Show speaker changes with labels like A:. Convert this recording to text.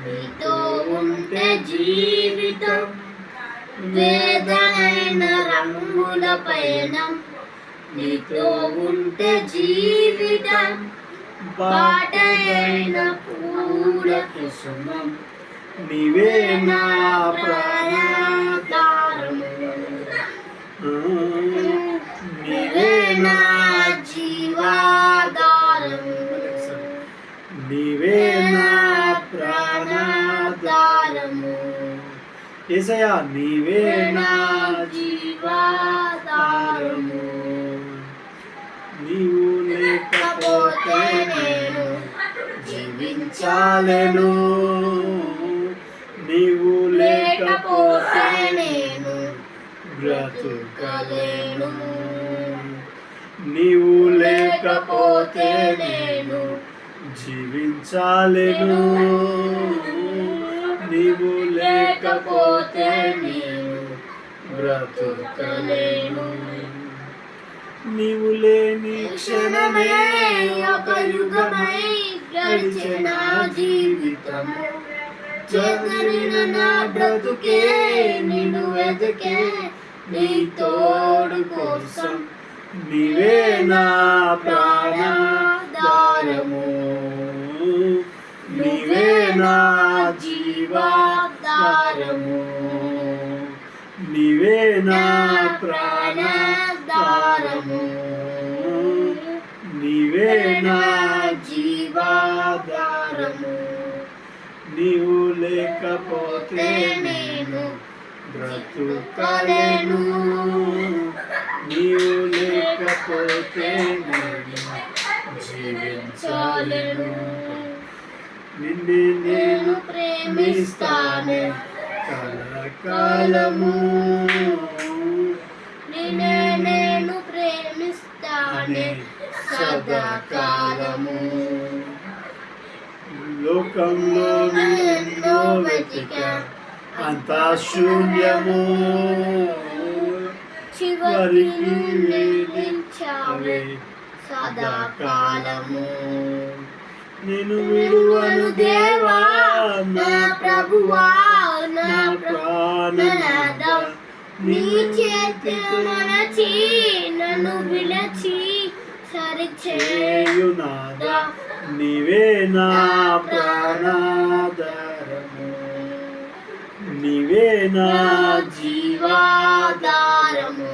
A: నీతో ఉంటే జీవితం వేదనైన రంగుల పయనం. నీతో ఉంటే జీవితం బాటైన పూల కుసుమం. నీవే నా ప్రాణాధారము, నీవే నా జీవాధారము, నీవే నా ప్రాణాధారము. యేసయ్యా నీవే నా జీవాధారము. నీవు లేకపోతే నేను జీవించాలను, నీవు లేకపోతే నేను బ్రతుకలేను. నీవు లేకపోతే నేను జీవించాలను, నీవు లేకపోతే నేను బ్రతుకలేను. నీవు లేని క్షణమే ఒక యుగమై గడిచిన జీవితము. చెదరిన నా బ్రతుకే నిన్ను వెతికే నీ తోడు కోసం. నీవే నా ప్రాణాధారము, నీవే నా జీవాధారము, నీవే నా ప్రాణాధారము, నీవే నా జీవాధారము. నీవు లేకపోతే నేను బ్రతుకలేను, నీవు లేకపోతే నేను జీవించలేను. నిన్నే నేను ప్రేమిస్తానే కలకాలము, నిన్నే నేను ప్రేమిస్తానే సదాకాలము. లోకంలో ఎన్నో వెతికా అంతా శూన్యము, చివరికి వేధించావే సదాకాలము. నేను విడువను దేవా నా ప్రభువా నా ప్రాణనాథ. నీ చేతి మనచి నన్ను విలచి సరిచేయునాథ. నీవే నా ప్రాణాధారము, నీవే నా జీవాధారము,